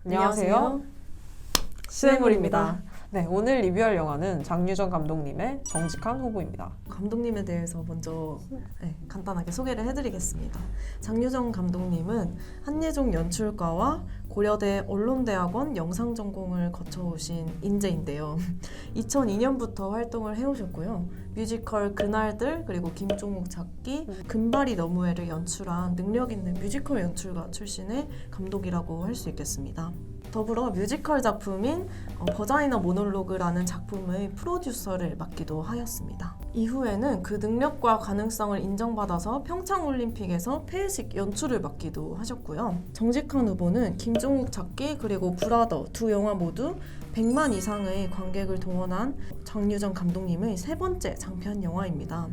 안녕하세요. 시네물입니다. 네, 오늘 리뷰할 영화는 장유정 감독님의 정직한 후보입니다. 감독님에 대해서 먼저 간단하게 소개를 해드리겠습니다. 장유정 감독님은 한예종 연출가와 고려대 언론대학원 영상전공을 거쳐오신 인재인데요. 2002년부터 활동을 해오셨고요. 뮤지컬 그날들 그리고 김종욱 찾기, 금발이 너무해를 연출한 능력 있는 뮤지컬 연출가 출신의 감독이라고 할 수 있겠습니다. 더불어 뮤지컬 작품인 버자이너 모놀로그라는 작품의 프로듀서를 맡기도 하였습니다. 이후에는 그 능력과 가능성을 인정받아서 평창올림픽에서 폐회식 연출을 맡기도 하셨고요. 정직한 후보는 김종욱 찾기 그리고 브라더 두 영화 모두 100만 이상의 관객을 동원한 장유정 감독님의 세 번째 장편 영화입니다.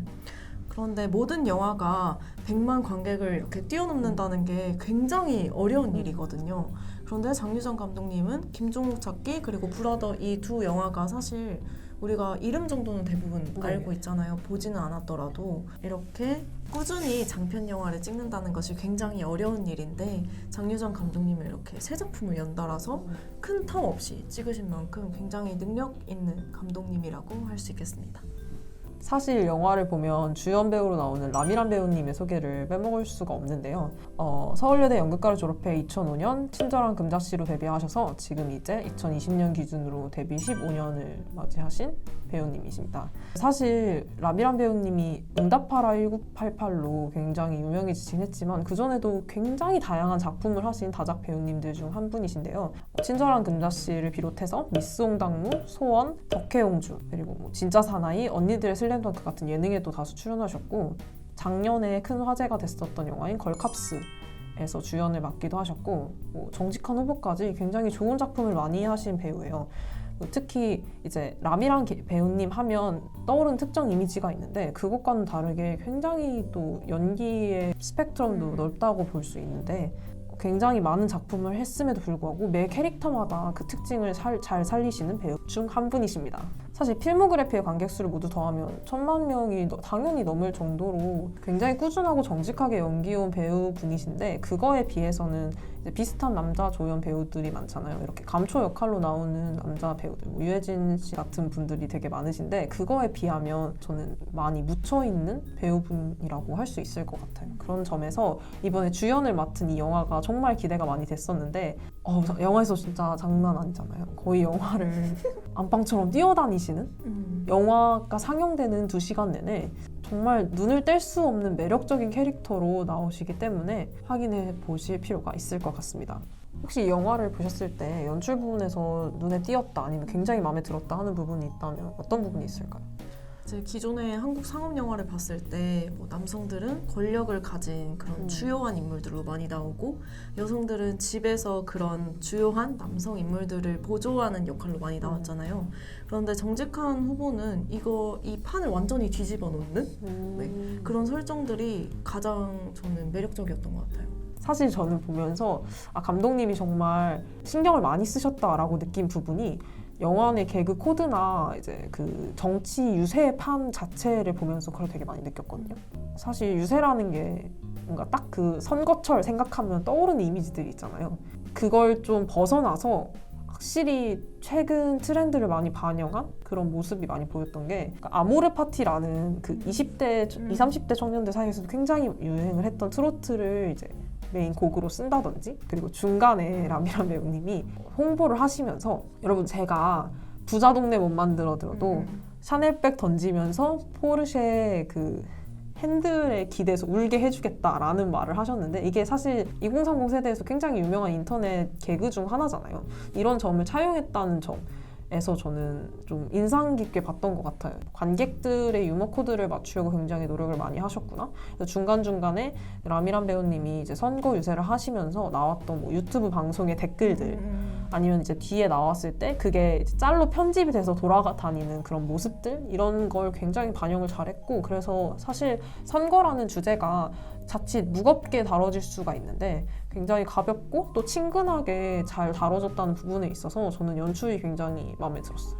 그런데 모든 영화가 100만 관객을 이렇게 뛰어넘는다는 게 굉장히 어려운 일이거든요. 그런데 장유정 감독님은 김종욱 찾기 그리고 브라더 이 두 영화가 사실 우리가 이름 정도는 대부분 알고 있잖아요. 보지는 않았더라도 이렇게 꾸준히 장편 영화를 찍는다는 것이 굉장히 어려운 일인데 장유정 감독님은 이렇게 세 작품을 연달아서 큰 텀 없이 찍으신 만큼 굉장히 능력 있는 감독님이라고 할 수 있겠습니다. 사실 영화를 보면 주연 배우로 나오는 라미란 배우님의 소개를 빼먹을 수가 없는데요. 서울여대 연극과를 졸업해 2005년 친절한 금자씨로 데뷔하셔서 지금 이제 2020년 기준으로 데뷔 15년을 맞이하신 배우님이십니다. 사실 라미란 배우님이 응답하라 1988로 굉장히 유명해지긴 했지만 그전에도 굉장히 다양한 작품을 하신 다작 배우님들 중 한 분이신데요. 친절한 금자씨를 비롯해서 미스 홍당무, 소원, 덕혜옹주, 그리고 진짜 사나이, 언니들의 슬램덩크 같은 예능에도 다수 출연하셨고 작년에 큰 화제가 됐었던 영화인 걸캅스에서 주연을 맡기도 하셨고 정직한 후보까지 굉장히 좋은 작품을 많이 하신 배우예요. 특히 이제 라미란 배우님 하면 떠오르는 특정 이미지가 있는데 그것과는 다르게 굉장히 또 연기의 스펙트럼도 넓다고 볼 수 있는데 굉장히 많은 작품을 했음에도 불구하고 매 캐릭터마다 그 특징을 잘 살리시는 배우 중 한 분이십니다. 사실 필모그래피의 관객 수를 모두 더하면 1000만 명이 당연히 넘을 정도로 굉장히 꾸준하고 정직하게 연기해온 배우분이신데 그거에 비해서는 이제 비슷한 남자 조연 배우들이 많잖아요. 이렇게 감초 역할로 나오는 남자 배우들, 유해진 씨 같은 분들이 되게 많으신데 그거에 비하면 저는 많이 묻혀있는 배우분이라고 할 수 있을 것 같아요. 그런 점에서 이번에 주연을 맡은 이 영화가 정말 기대가 많이 됐었는데 영화에서 진짜 장난 아니잖아요. 거의 영화를 안방처럼 뛰어다니시는 영화가 상영되는 2시간 내내 정말 눈을 뗄 수 없는 매력적인 캐릭터로 나오시기 때문에 확인해 보실 필요가 있을 것 같습니다. 혹시 이 영화를 보셨을 때 연출 부분에서 눈에 띄었다 아니면 굉장히 마음에 들었다 하는 부분이 있다면 어떤 부분이 있을까요? 제 기존의 한국 상업 영화를 봤을 때 남성들은 권력을 가진 그런 주요한 인물들로 많이 나오고 여성들은 집에서 그런 주요한 남성 인물들을 보조하는 역할로 많이 나왔잖아요. 그런데 정직한 후보는 이 판을 완전히 뒤집어 놓는 그런 설정들이 가장 저는 매력적이었던 것 같아요. 사실 저는 보면서 감독님이 정말 신경을 많이 쓰셨다라고 느낀 부분이 영화 내 개그 코드나 이제 그 정치 유세판 자체를 보면서 그걸 되게 많이 느꼈거든요. 사실 유세라는 게 뭔가 딱 그 선거철 생각하면 떠오르는 이미지들이 있잖아요. 그걸 좀 벗어나서 확실히 최근 트렌드를 많이 반영한 그런 모습이 많이 보였던 게 아모르 파티라는 그 20, 30대 청년들 사이에서도 굉장히 유행을 했던 트로트를 이제 메인 곡으로 쓴다든지 그리고 중간에 라미란 배우님이 홍보를 하시면서 여러분 제가 부자 동네 못 만들어도 샤넬백 던지면서 포르쉐 그 핸들에 기대서 울게 해주겠다라는 말을 하셨는데 이게 사실 2030 세대에서 굉장히 유명한 인터넷 개그 중 하나잖아요. 이런 점을 차용했다는 점에서 저는 좀 인상 깊게 봤던 것 같아요. 관객들의 유머 코드를 맞추려고 굉장히 노력을 많이 하셨구나. 그래서 중간중간에 라미란 배우님이 이제 선거 유세를 하시면서 나왔던 유튜브 방송의 댓글들 아니면 이제 뒤에 나왔을 때 그게 짤로 편집이 돼서 돌아다니는 그런 모습들 이런 걸 굉장히 반영을 잘했고 그래서 사실 선거라는 주제가 자칫 무겁게 다뤄질 수가 있는데 굉장히 가볍고 또 친근하게 잘 다뤄졌다는 부분에 있어서 저는 연출이 굉장히 마음에 들었어요.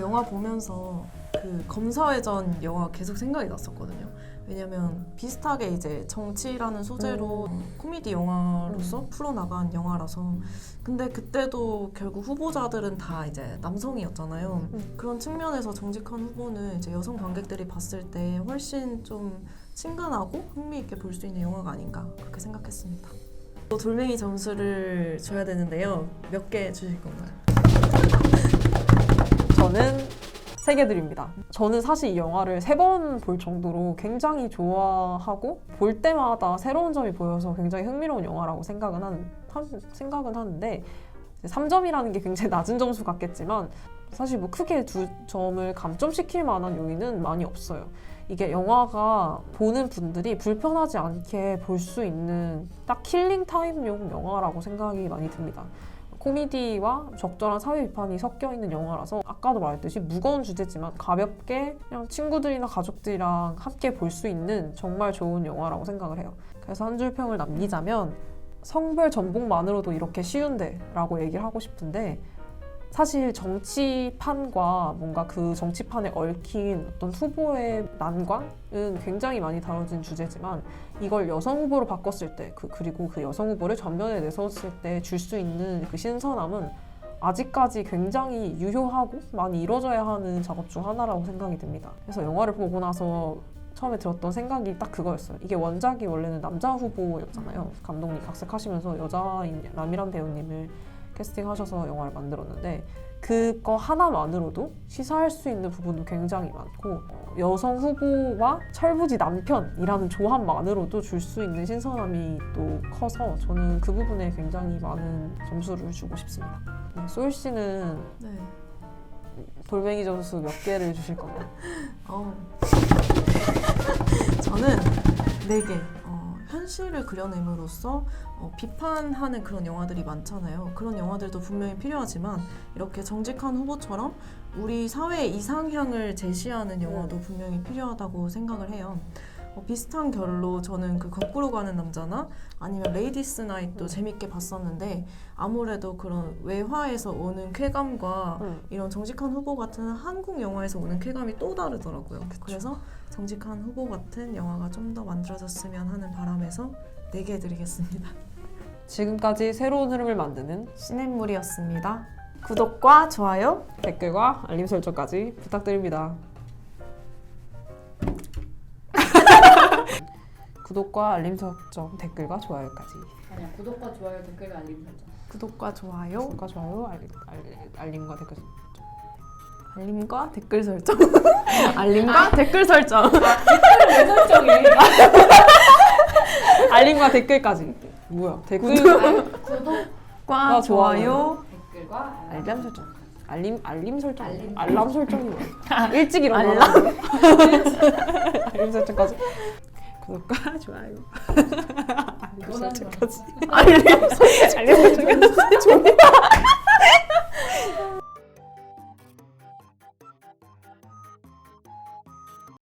영화 보면서 그 검사회전 영화 계속 생각이 났었거든요. 왜냐면 비슷하게 이제 정치라는 소재로 코미디 영화로서 풀어나간 영화라서. 근데 그때도 결국 후보자들은 다 이제 남성이었잖아요. 그런 측면에서 정직한 후보는 이제 여성 관객들이 봤을 때 훨씬 좀 친근하고 흥미있게 볼 수 있는 영화가 아닌가 그렇게 생각했습니다. 또 돌멩이 점수를 줘야 되는데요. 몇 개 주실 건가요? 저는 3개 드립니다. 저는 사실 이 영화를 3번 볼 정도로 굉장히 좋아하고 볼 때마다 새로운 점이 보여서 굉장히 흥미로운 영화라고 생각은 하는데 3점이라는 게 굉장히 낮은 점수 같겠지만 사실 뭐 크게 2점을 감점시킬 만한 요인은 많이 없어요. 이게 영화가 보는 분들이 불편하지 않게 볼 수 있는 딱 킬링 타임용 영화라고 생각이 많이 듭니다. 코미디와 적절한 사회 비판이 섞여 있는 영화라서 아까도 말했듯이 무거운 주제지만 가볍게 그냥 친구들이나 가족들이랑 함께 볼 수 있는 정말 좋은 영화라고 생각을 해요. 그래서 한 줄 평을 남기자면 성별 전복만으로도 이렇게 쉬운데 라고 얘기를 하고 싶은데 사실 정치판과 뭔가 그 정치판에 얽힌 어떤 후보의 난관은 굉장히 많이 다뤄진 주제지만 이걸 여성 후보로 바꿨을 때 그리고 그 여성 후보를 전면에 내세웠을 때 줄 수 있는 그 신선함은 아직까지 굉장히 유효하고 많이 이루어져야 하는 작업 중 하나라고 생각이 듭니다. 그래서 영화를 보고 나서 처음에 들었던 생각이 딱 그거였어요. 이게 원작이 원래는 남자 후보였잖아요. 감독님 각색하시면서 여자인 라미란 배우님을 캐스팅하셔서 영화를 만들었는데 그거 하나만으로도 시사할 수 있는 부분도 굉장히 많고 여성 후보와 철부지 남편이라는 조합만으로도 줄 수 있는 신선함이 또 커서 저는 그 부분에 굉장히 많은 점수를 주고 싶습니다. 소율 씨는 네. 돌멩이 점수 몇 개를 주실 건가요? 저는 4개. 현실을 그려냄으로써 비판하는 그런 영화들이 많잖아요. 그런 영화들도 분명히 필요하지만 이렇게 정직한 후보처럼 우리 사회의 이상향을 제시하는 영화도 분명히 필요하다고 생각을 해요. 비슷한 결로 저는 그 거꾸로 가는 남자나 아니면 레이디스 나잇도 재밌게 봤었는데 아무래도 그런 외화에서 오는 쾌감과 이런 정직한 후보 같은 한국 영화에서 오는 쾌감이 또 다르더라고요. 그래서 정직한 후보 같은 영화가 좀 더 만들어졌으면 하는 바람에서 4개 드리겠습니다. 지금까지 새로운 흐름을 만드는 시냇물이었습니다. 구독과 좋아요, 댓글과 알림 설정까지 부탁드립니다. 구독과 알림 설정, 댓글과 좋아요까지. 아니야, 구독과 좋아요, 댓글과 알림 설정. 구독과 좋아요, 구독과 좋아요, 알림과 댓글 설정. 알림과 댓글 설정. 알림과 댓글 설정. 댓글을 왜 설정해? 알림과 댓글까지. 뭐야? 댓글 구독과 좋아요, 댓글과 알람 설정. 알림 설정. 알림. 알람 설정이 뭐야? 일찍 일어나. 알림 설정까지. 구독과 좋아요. 알림 설정까지. 알림 설정까지.